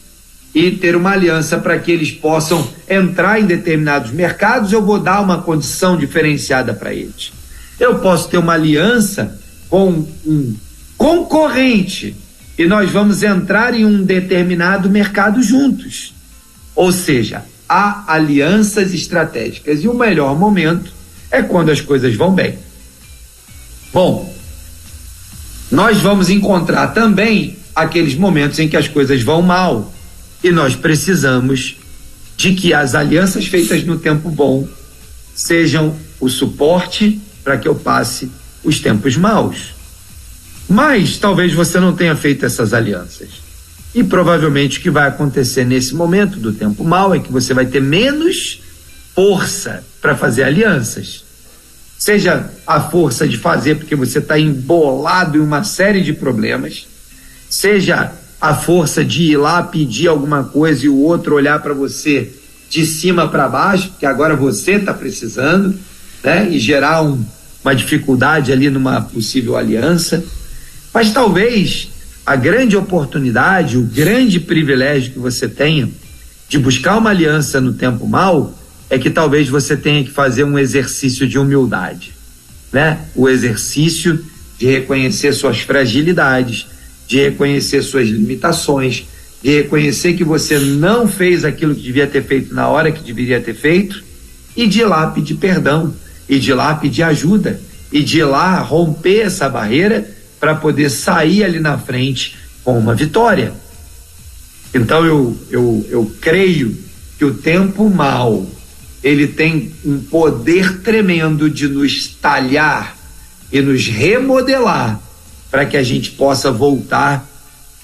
e ter uma aliança para que eles possam entrar em determinados mercados. Eu vou dar uma condição diferenciada para eles. Eu posso ter uma aliança com um concorrente e nós vamos entrar em um determinado mercado juntos. Ou seja, há alianças estratégicas e o melhor momento é quando as coisas vão bem. Bom, nós vamos encontrar também aqueles momentos em que as coisas vão mal, e nós precisamos de que as alianças feitas no tempo bom sejam o suporte para que eu passe os tempos maus. Mas talvez você não tenha feito essas alianças. E provavelmente o que vai acontecer nesse momento do tempo mau é que você vai ter menos força para fazer alianças. Seja a força de fazer porque você está embolado em uma série de problemas, seja a força de ir lá pedir alguma coisa e o outro olhar para você de cima para baixo, porque agora você está precisando, né? E gerar uma dificuldade ali numa possível aliança. Mas talvez a grande oportunidade, o grande privilégio que você tenha de buscar uma aliança no tempo mau é que talvez você tenha que fazer um exercício de humildade, né? O exercício de reconhecer suas fragilidades, de reconhecer suas limitações, de reconhecer que você não fez aquilo que devia ter feito na hora que deveria ter feito, e de ir lá pedir perdão, e de ir lá pedir ajuda, e de ir lá romper essa barreira para poder sair ali na frente com uma vitória. Então eu creio que o tempo mau, ele tem um poder tremendo de nos talhar e nos remodelar para que a gente possa voltar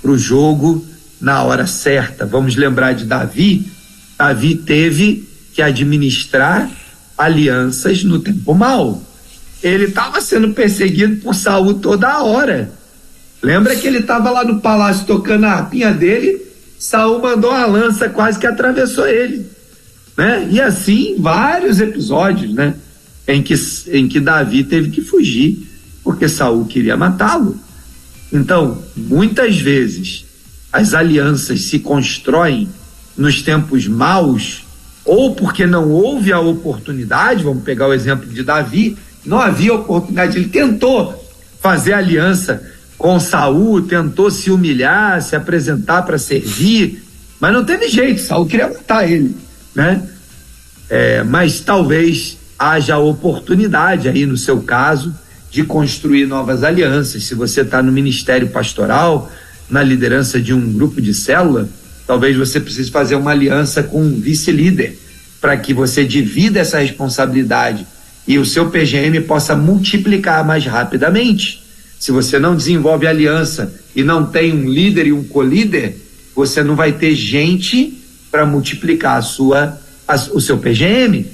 para o jogo na hora certa. Vamos lembrar de Davi. Davi teve que administrar alianças no tempo mau. Ele estava sendo perseguido por Saul toda hora. Lembra que ele estava lá no palácio tocando a harpinha dele? Saul mandou uma lança, quase que atravessou ele, né? E assim vários episódios, né? Em que Davi teve que fugir porque Saul queria matá-lo. Então, muitas vezes as alianças se constroem nos tempos maus, ou porque não houve a oportunidade. Vamos pegar o exemplo de Davi. Não havia oportunidade, ele tentou fazer aliança com Saul, tentou se humilhar, se apresentar para servir, mas não teve jeito, Saul queria matar ele, né? Mas talvez haja oportunidade aí no seu caso de construir novas alianças. Se você está no ministério pastoral, na liderança de um grupo de célula, talvez você precise fazer uma aliança com um vice-líder para que você divida essa responsabilidade e o seu PGM possa multiplicar mais rapidamente. Se você não desenvolve aliança e não tem um líder e um co-líder, você não vai ter gente para multiplicar o seu PGM.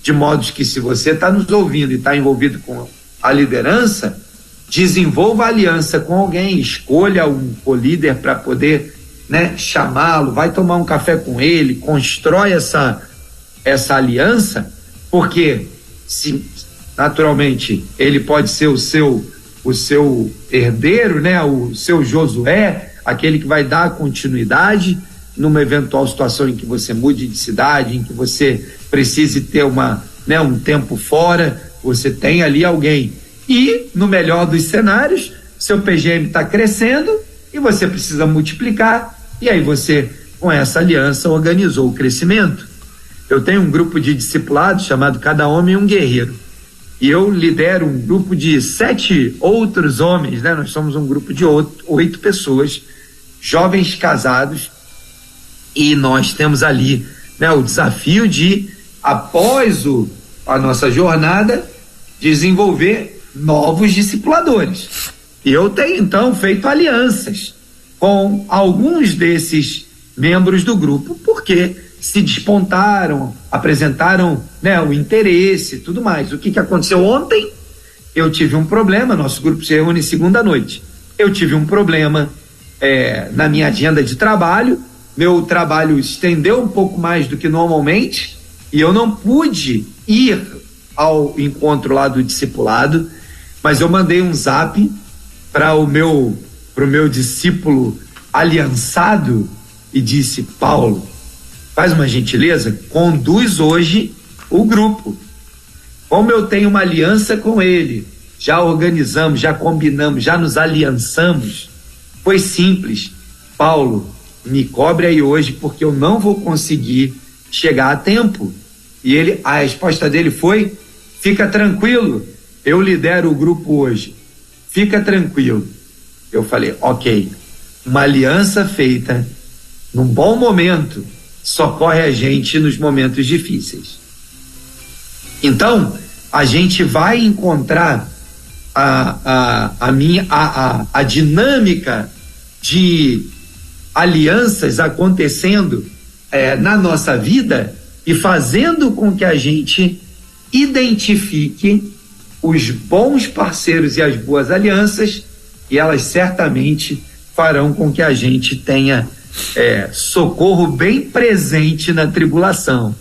de modo que, se você está nos ouvindo e está envolvido com a liderança, desenvolva aliança com alguém, escolha um co-líder para poder, né, chamá-lo, vai tomar um café com ele, constrói essa aliança, porque naturalmente ele pode ser o seu herdeiro, né, o seu Josué, aquele que vai dar continuidade numa eventual situação em que você mude de cidade, em que você precise ter um tempo fora, você tem ali alguém. E, no melhor dos cenários, seu PGM está crescendo e você precisa multiplicar, e aí você, com essa aliança, organizou o crescimento. Eu tenho um grupo de discipulados chamado Cada Homem um Guerreiro, e eu lidero um grupo de 7 outros homens, né? Nós somos um grupo de 8 pessoas, jovens casados, e nós temos ali, né, o desafio de, após a nossa jornada, desenvolver novos discipuladores. E eu tenho, então, feito alianças com alguns desses membros do grupo, porque se despontaram, apresentaram, né, o interesse e tudo mais. O que aconteceu ontem? Eu tive um problema, nosso grupo se reúne segunda noite. Eu tive um problema na minha agenda de trabalho, meu trabalho estendeu um pouco mais do que normalmente, e eu não pude ir ao encontro lá do discipulado, mas eu mandei um zap para o meu discípulo aliançado e disse: Paulo, faz uma gentileza, conduz hoje o grupo. Como eu tenho uma aliança com ele, já organizamos, já combinamos, já nos aliançamos, foi simples. Paulo, me cobre aí hoje, porque eu não vou conseguir chegar a tempo. E a resposta dele foi: fica tranquilo, eu lidero o grupo hoje, fica tranquilo. Eu falei: ok, uma aliança feita num bom momento socorre a gente nos momentos difíceis. Então, a gente vai encontrar a dinâmica de alianças acontecendo na nossa vida e fazendo com que a gente identifique os bons parceiros e as boas alianças, e elas certamente farão com que a gente tenha socorro bem presente na tribulação,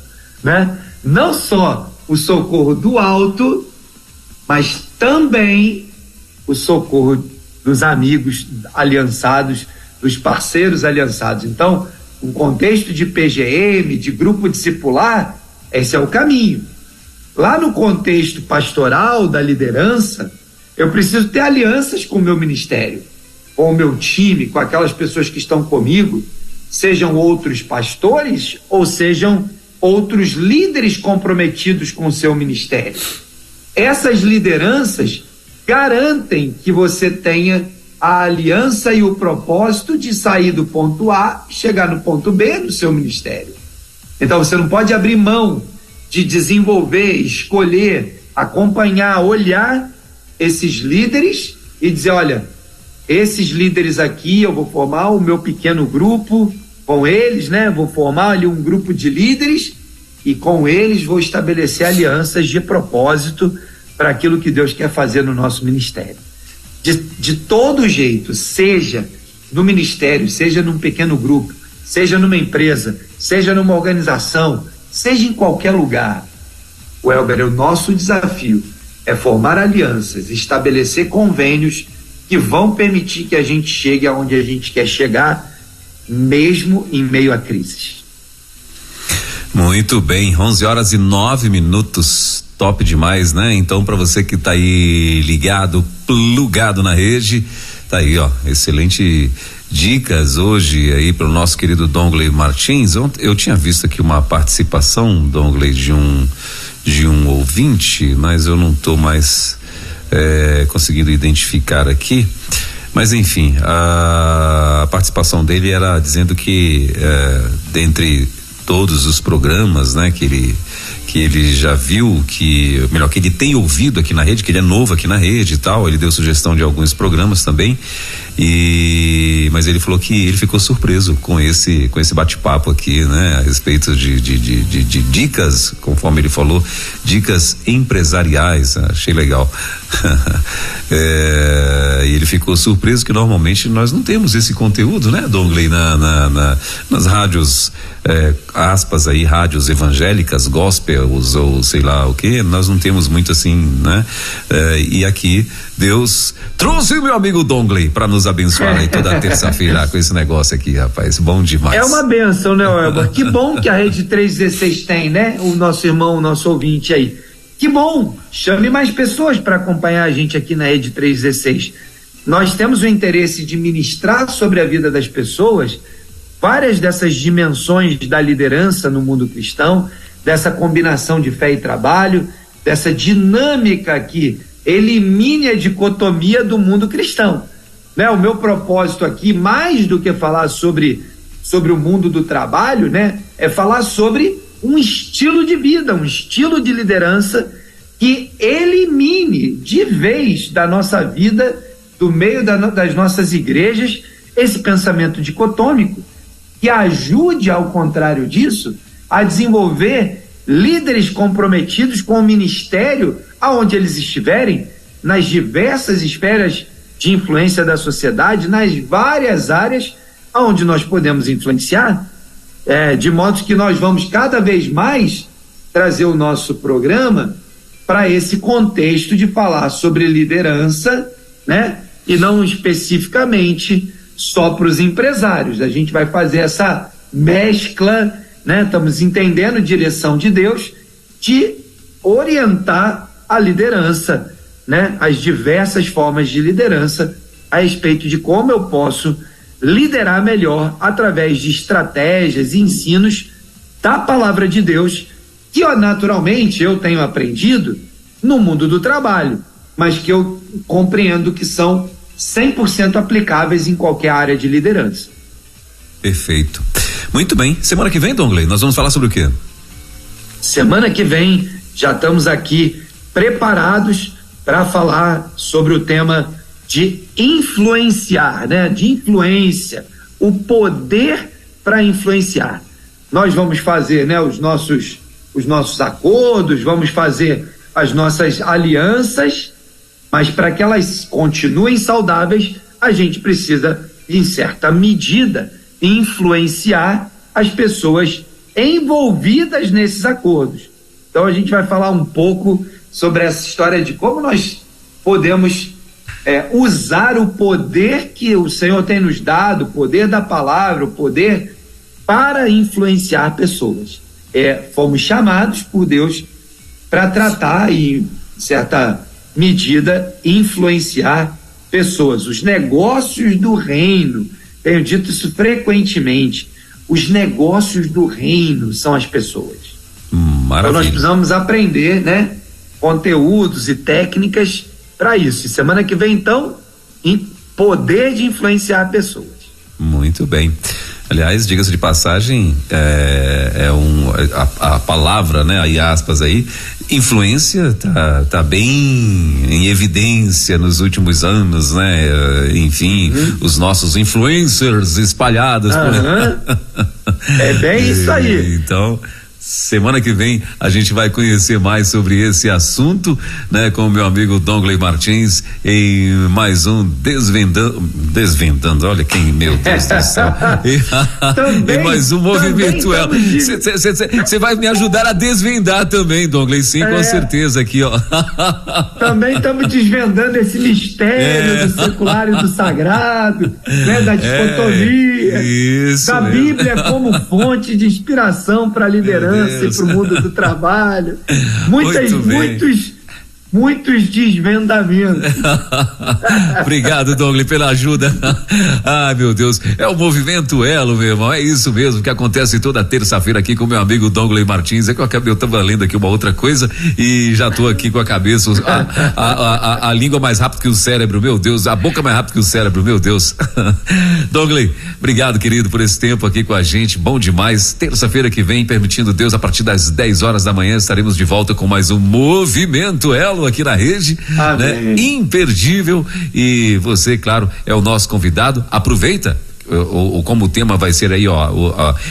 né? Não só o socorro do alto, mas também o socorro dos amigos aliançados, dos parceiros aliançados. Então, um contexto de PGM, de grupo discipular, esse é o caminho. Lá no contexto pastoral, da liderança, eu preciso ter alianças com o meu ministério, com o meu time, com aquelas pessoas que estão comigo, sejam outros pastores ou sejam outros líderes comprometidos com o seu ministério. Essas lideranças garantem que você tenha a aliança e o propósito de sair do ponto A e chegar no ponto B do seu ministério. Então você não pode abrir mão de desenvolver, escolher, acompanhar, olhar esses líderes e dizer: olha, esses líderes aqui eu vou formar o meu pequeno grupo com eles, né? Vou formar ali um grupo de líderes e com eles vou estabelecer alianças de propósito para aquilo que Deus quer fazer no nosso ministério. De todo jeito, seja no ministério, seja num pequeno grupo, seja numa empresa, seja numa organização, seja em qualquer lugar, Welber, o nosso desafio é formar alianças, estabelecer convênios que vão permitir que a gente chegue aonde a gente quer chegar, mesmo em meio a crises. Muito bem, 11h09, top demais, né? Então, para você que tá aí ligado, plugado na rede, tá aí, ó, excelente dicas hoje aí pro nosso querido Dongley Martins. Eu tinha visto aqui uma participação, Dongley, de um ouvinte, mas eu não tô mais conseguindo identificar aqui. Mas enfim, a participação dele era dizendo que dentre todos os programas, né, que ele já viu que ele tem ouvido aqui na rede, que ele é novo aqui na rede e tal. Ele deu sugestão de alguns programas também. Mas ele falou que ele ficou surpreso com esse bate-papo aqui, né? A respeito de dicas, conforme ele falou, dicas empresariais. Achei legal. E ele ficou surpreso que normalmente nós não temos esse conteúdo, né, Dongley, nas rádios, aspas aí, rádios evangélicas, gospels ou sei lá o que, nós não temos muito assim, né? E aqui Deus trouxe o meu amigo Dongley para nos abençoar aí toda terça-feira com esse negócio aqui, rapaz, bom demais. É uma bênção, né, Elber? Que bom que a Rede 316 tem, né? O nosso irmão, o nosso ouvinte aí. Que bom, chame mais pessoas para acompanhar a gente aqui na Rede 316. Nós temos o interesse de ministrar sobre a vida das pessoas várias dessas dimensões da liderança no mundo cristão, dessa combinação de fé e trabalho, dessa dinâmica que elimine a dicotomia do mundo cristão, né? O meu propósito aqui, mais do que falar sobre o mundo do trabalho, né, é falar sobre um estilo de vida, um estilo de liderança que elimine de vez da nossa vida, do meio das nossas igrejas, esse pensamento dicotômico, que ajude, ao contrário disso, a desenvolver líderes comprometidos com o ministério aonde eles estiverem, nas diversas esferas de influência da sociedade, nas várias áreas aonde nós podemos influenciar, de modo que nós vamos cada vez mais trazer o nosso programa para esse contexto de falar sobre liderança, né? E não especificamente só para os empresários. A gente vai fazer essa mescla, né? Estamos entendendo a direção de Deus de orientar a liderança, né? As diversas formas de liderança a respeito de como eu posso liderar melhor através de estratégias e ensinos da palavra de Deus, que naturalmente eu tenho aprendido no mundo do trabalho, mas que eu compreendo que são 100% aplicáveis em qualquer área de liderança. Perfeito. Muito bem. Semana que vem, Dongley, nós vamos falar sobre o quê? Semana que vem já estamos aqui preparados para falar sobre o tema de influenciar, né? De influência, o poder para influenciar. Nós vamos fazer, né, os nossos acordos, vamos fazer as nossas alianças, mas para que elas continuem saudáveis, a gente precisa, em certa medida, influenciar as pessoas envolvidas nesses acordos. Então a gente vai falar um pouco sobre essa história de como nós podemos usar o poder que o Senhor tem nos dado, o poder da palavra, o poder para influenciar pessoas. Fomos chamados por Deus para tratar e, em certa medida, influenciar pessoas. Os negócios do reino, tenho dito isso frequentemente, os negócios do reino são as pessoas. Maravilha. Então nós precisamos aprender, né, conteúdos e técnicas para isso. E semana que vem, então, poder de influenciar pessoas. Muito bem. Aliás, diga-se de passagem, a palavra, né, aí aspas aí, influência tá bem em evidência nos últimos anos, né? Enfim, os nossos influencers espalhados por aí. É bem isso aí. Então, semana que vem a gente vai conhecer mais sobre esse assunto, né, com o meu amigo Dongley Martins em mais um Desvendando, olha quem, meu Deus do céu. Em mais um movimento. Você vai me ajudar a desvendar também, Dongley, sim, com certeza aqui, ó. Também estamos desvendando esse mistério do secular e do sagrado, né, da dicotomia, isso da mesmo. Bíblia como fonte de inspiração para a liderança e para o mundo do trabalho. muitos desvendamentos. Obrigado, Douglas, pela ajuda. Ai, meu Deus, é o Movimento Elo, meu irmão, é isso mesmo que acontece toda terça-feira aqui com meu amigo Douglas Martins. É que eu tava lendo aqui uma outra coisa e já tô aqui com a cabeça, a língua mais rápido que o cérebro, meu Deus, a boca mais rápido que o cérebro, meu Deus. Douglas, obrigado, querido, por esse tempo aqui com a gente, bom demais. Terça-feira que vem, permitindo Deus, a partir das 10 horas da manhã, estaremos de volta com mais um Movimento Elo aqui na rede, né? Imperdível. E você, claro, é o nosso convidado. Aproveita. Como o tema vai ser aí,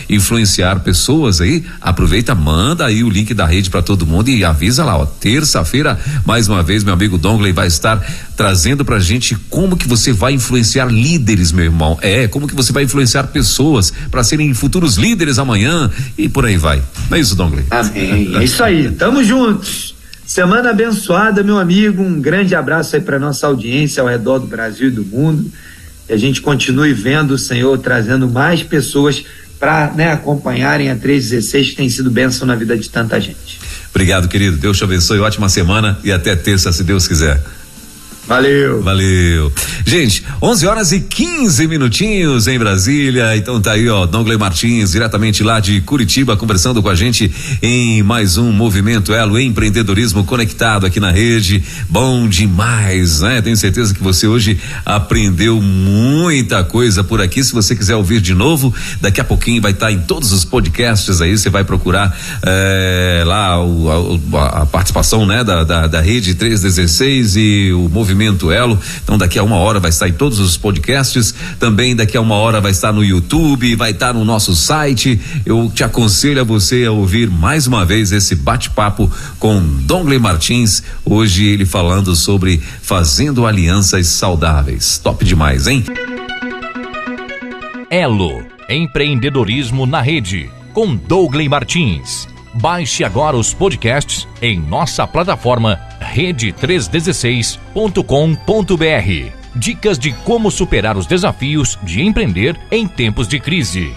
influenciar pessoas aí, aproveita, manda aí o link da rede para todo mundo e avisa lá, terça-feira, mais uma vez, meu amigo Dongley vai estar trazendo pra gente como que você vai influenciar líderes, meu irmão, como que você vai influenciar pessoas para serem futuros líderes amanhã e por aí vai. Não é isso, Dongley? Amém, é isso aí, tamo juntos. Semana abençoada, meu amigo, um grande abraço aí para nossa audiência ao redor do Brasil e do mundo. Que a gente continue vendo o Senhor trazendo mais pessoas para, acompanharem a 316, que tem sido bênção na vida de tanta gente. Obrigado, querido. Deus te abençoe. Ótima semana e até terça, se Deus quiser. Valeu. Gente, 11h15 em Brasília. Então tá aí, Douglas Martins, diretamente lá de Curitiba, conversando com a gente em mais um Movimento Elo, empreendedorismo conectado aqui na rede. Bom demais, né? Tenho certeza que você hoje aprendeu muita coisa por aqui. Se você quiser ouvir de novo, daqui a pouquinho vai estar em todos os podcasts aí. Você vai procurar lá a participação, né? Da rede 316 e o Movimento Elo. Então daqui a uma hora vai estar em todos os podcasts, também daqui a uma hora vai estar no YouTube, vai estar no nosso site. Eu te aconselho a você a ouvir mais uma vez esse bate-papo com Douglas Martins, hoje ele falando sobre fazendo alianças saudáveis. Top demais, hein? Elo, empreendedorismo na rede, com Douglas Martins. Baixe agora os podcasts em nossa plataforma rede316.com.br. Dicas de como superar os desafios de empreender em tempos de crise.